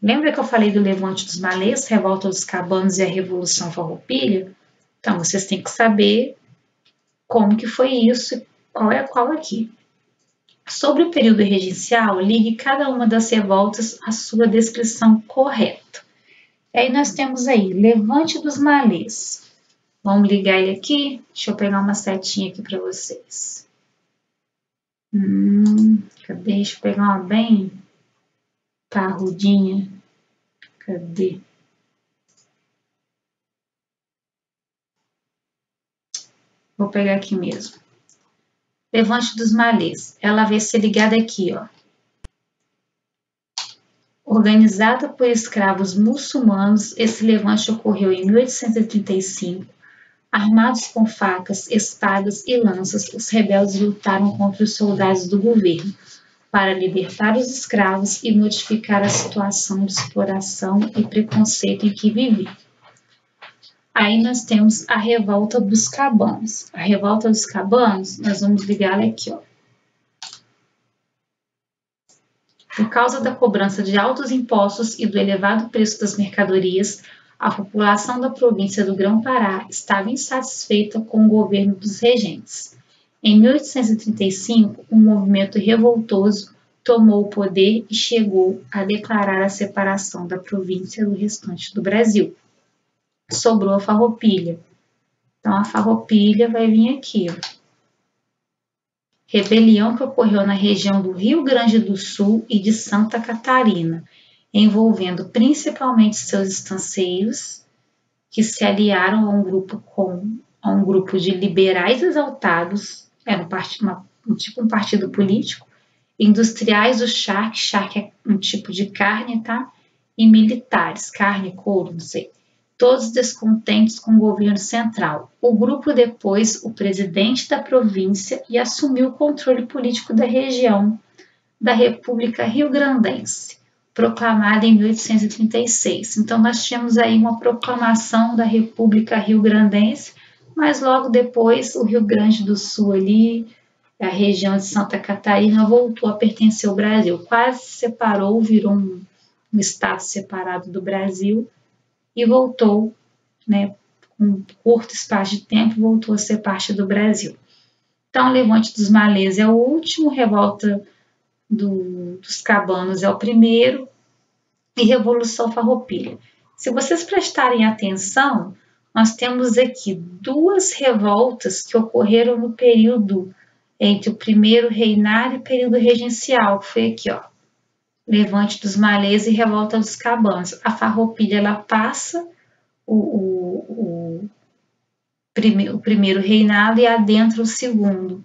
Lembra que eu falei do Levante dos Malês, Revolta dos Cabanos e a Revolução Farroupilha? Então, vocês têm que saber como que foi isso e qual é qual aqui. Sobre o período regencial, ligue cada uma das revoltas à sua descrição correta. E aí nós temos aí, Levante dos Malês. Vamos ligar ele aqui? Deixa eu pegar uma setinha aqui para vocês. Cadê? Deixa eu pegar uma bem parrudinha. Cadê? Vou pegar aqui mesmo. Levante dos Malês. Ela vai ser ligada aqui, ó. Organizada por escravos muçulmanos, esse levante ocorreu em 1835. Armados com facas, espadas e lanças, os rebeldes lutaram contra os soldados do governo para libertar os escravos e modificar a situação de exploração e preconceito em que viviam. Aí nós temos a Revolta dos Cabanos. A Revolta dos Cabanos, nós vamos ligar ela aqui, ó. Por causa da cobrança de altos impostos e do elevado preço das mercadorias, a população da província do Grão-Pará estava insatisfeita com o governo dos regentes. Em 1835, um movimento revoltoso tomou o poder e chegou a declarar a separação da província do restante do Brasil. Sobrou a Farroupilha. Então, a Farroupilha vai vir aqui, ó. Rebelião que ocorreu na região do Rio Grande do Sul e de Santa Catarina, envolvendo principalmente seus estanceiros, que se aliaram a um grupo de liberais exaltados, era um partido político, industriais do charque é um tipo de carne, tá? E militares, carne, couro, não sei. Todos descontentes com o governo central. O grupo depois o presidente da província e assumiu o controle político da região da República Rio-Grandense, proclamada em 1836. Então, nós tínhamos aí uma proclamação da República Rio-Grandense, mas logo depois o Rio Grande do Sul ali, a região de Santa Catarina, voltou a pertencer ao Brasil. Quase se separou, virou um estado separado do Brasil, e voltou, né, com um curto espaço de tempo, voltou a ser parte do Brasil. Então, Levante dos Malês é o último, Revolta dos Cabanos é o primeiro, e Revolução Farroupilha. Se vocês prestarem atenção, nós temos aqui duas revoltas que ocorreram no período entre o primeiro reinado e o período regencial, que foi aqui, ó. Levante dos Malês e Revolta dos Cabanos. A Farroupilha, ela passa o primeiro reinado e adentra o segundo.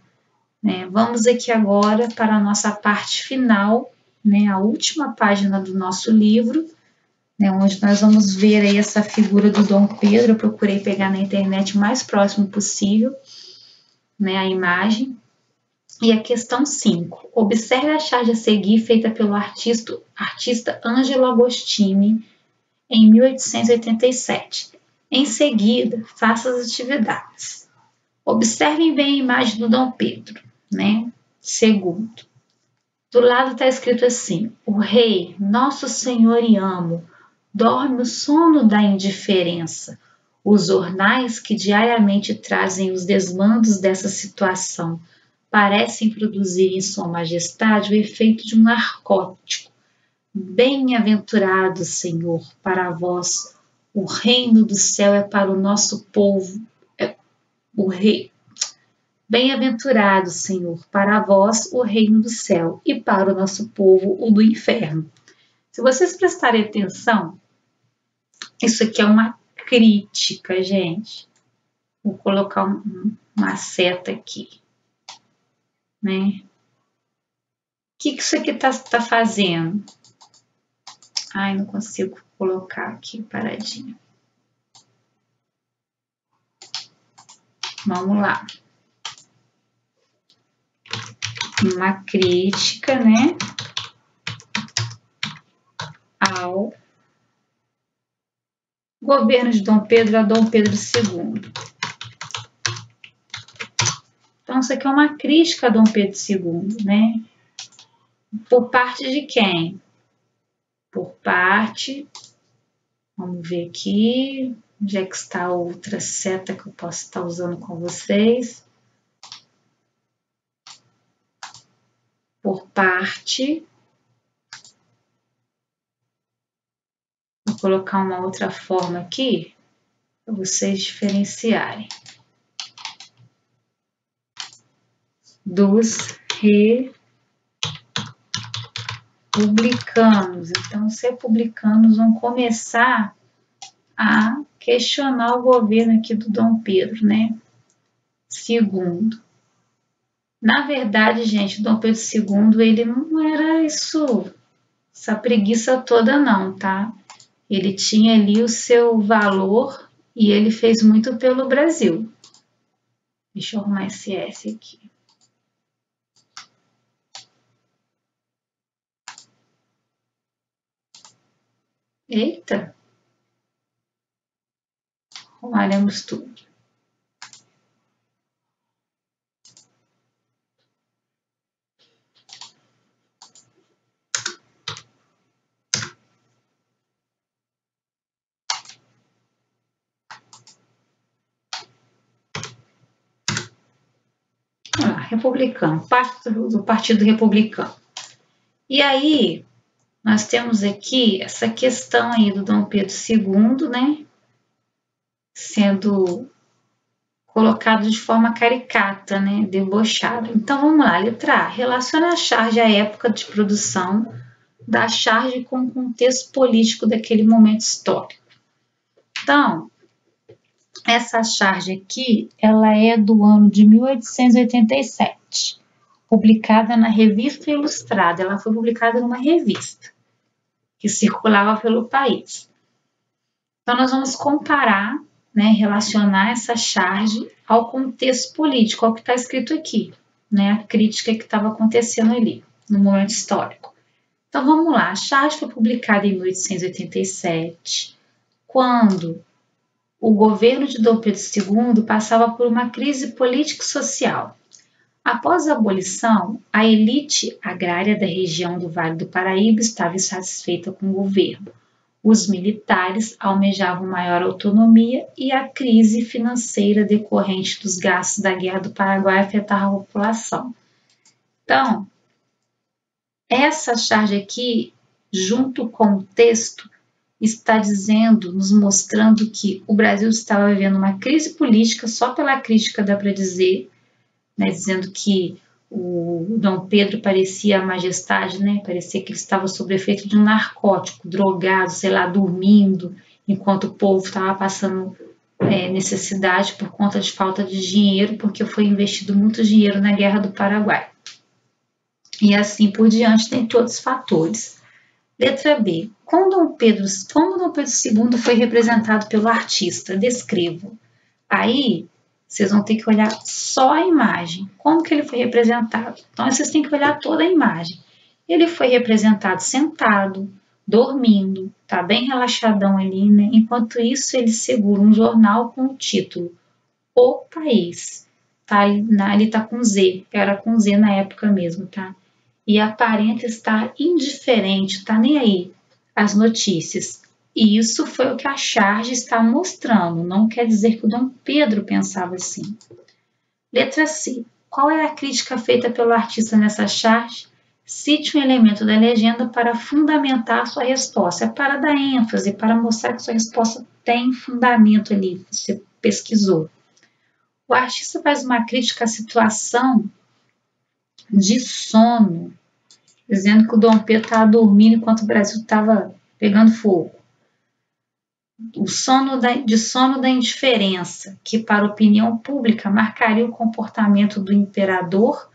Né? Vamos aqui agora para a nossa parte final, né? A última página do nosso livro, né? Onde nós vamos ver aí essa figura do Dom Pedro. Eu procurei pegar na internet o mais próximo possível, né? A imagem. E a questão 5. Observe a charge a seguir feita pelo artista Angelo Agostini em 1887. Em seguida, faça as atividades. Observem bem a imagem do Dom Pedro, né? Segundo. Do lado está escrito assim: o rei, nosso senhor e amo, dorme o sono da indiferença. Os jornais que diariamente trazem os desmandos dessa situação parecem produzir em sua majestade o efeito de um narcótico. Bem-aventurado, Senhor, para vós, o reino do céu é para o nosso povo, o rei. Bem-aventurado, Senhor, para vós o reino do céu e para o nosso povo o do inferno. Se vocês prestarem atenção, isso aqui é uma crítica, gente. Vou colocar uma seta aqui. Né? O que isso aqui tá fazendo? Ai, não consigo colocar aqui paradinho. Vamos lá. Uma crítica, né? Ao governo de Dom Pedro a Dom Pedro II. Então, isso aqui é uma crítica a Dom Pedro II, né? Por parte de quem? por parte. Vamos ver aqui, onde é que está a outra seta que eu posso estar usando com vocês. Por parte. Vou colocar uma outra forma aqui, para vocês diferenciarem. Dos republicanos. Então, os republicanos vão começar a questionar o governo aqui do Dom Pedro, né? II. Na verdade, gente, Dom Pedro II, ele não era essa preguiça toda não, tá? Ele tinha ali o seu valor e ele fez muito pelo Brasil. Deixa eu arrumar esse S aqui. Eita! Arrumaremos tudo. Republicano, parte do Partido Republicano. E aí, nós temos aqui essa questão aí do Dom Pedro II, né, sendo colocado de forma caricata, né, debochada. Então, vamos lá, letra A. Relaciona a charge à época de produção da charge com o contexto político daquele momento histórico. Então, essa charge aqui, ela é do ano de 1887, publicada na Revista Ilustrada. Ela foi publicada numa revista que circulava pelo país. Então, nós vamos comparar, né, relacionar essa charge ao contexto político, ao que está escrito aqui, né, a crítica que estava acontecendo ali, no momento histórico. Então, vamos lá. A charge foi publicada em 1887, quando o governo de Dom Pedro II passava por uma crise político-social. Após a abolição, a elite agrária da região do Vale do Paraíba estava insatisfeita com o governo. Os militares almejavam maior autonomia e a crise financeira decorrente dos gastos da Guerra do Paraguai afetava a população. Então, essa charge aqui, junto com o texto, está dizendo, nos mostrando que o Brasil estava vivendo uma crise política, só pela crítica dá para dizer, né, dizendo que o Dom Pedro parecia a majestade, né, parecia que ele estava sob efeito de um narcótico, drogado, sei lá, dormindo, enquanto o povo estava passando necessidade por conta de falta de dinheiro, porque foi investido muito dinheiro na Guerra do Paraguai. E assim por diante, dentre outros fatores. Letra B. Como Dom Pedro II foi representado pelo artista? Descrevo. Aí, vocês vão ter que olhar só a imagem. Como que ele foi representado? Então, vocês têm que olhar toda a imagem. Ele foi representado sentado, dormindo, tá bem relaxadão ali, né? Enquanto isso, ele segura um jornal com o título O País. Tá? Ali tá com Z, era com Z na época mesmo, tá? E aparenta estar indiferente, tá nem aí às notícias. E isso foi o que a charge está mostrando, não quer dizer que o Dom Pedro pensava assim. Letra C. Qual é a crítica feita pelo artista nessa charge? Cite um elemento da legenda para fundamentar sua resposta. É para dar ênfase, para mostrar que sua resposta tem fundamento ali, você pesquisou. O artista faz uma crítica à situação de sono, dizendo que o Dom Pedro estava dormindo enquanto o Brasil estava pegando fogo. O sono da indiferença, que para a opinião pública marcaria o comportamento do imperador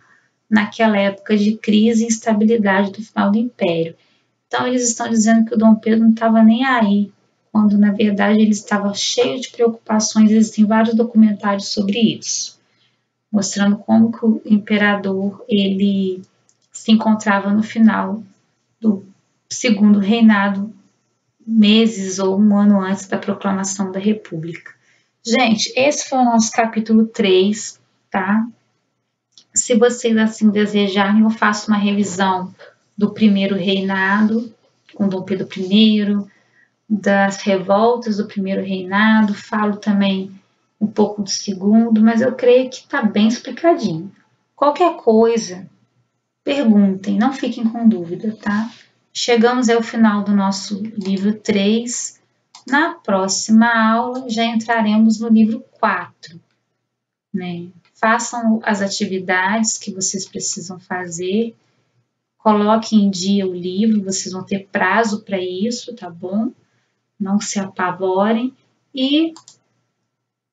naquela época de crise e instabilidade do final do Império. Então eles estão dizendo que o Dom Pedro não estava nem aí, quando na verdade ele estava cheio de preocupações. Existem vários documentários sobre isso, mostrando como que o imperador ele se encontrava no final do segundo reinado, meses ou um ano antes da proclamação da República. Gente, esse foi o nosso capítulo 3, tá? Se vocês assim desejarem, eu faço uma revisão do primeiro reinado, com Dom Pedro I, das revoltas do primeiro reinado, falo também um pouco do segundo, mas eu creio que está bem explicadinho. Qualquer coisa, perguntem, não fiquem com dúvida, tá? Chegamos ao final do nosso livro 3. Na próxima aula já entraremos no livro 4, né? Façam as atividades que vocês precisam fazer, coloquem em dia o livro, vocês vão ter prazo para isso, tá bom? Não se apavorem e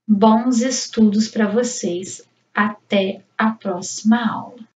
bons estudos para vocês. Até a próxima aula.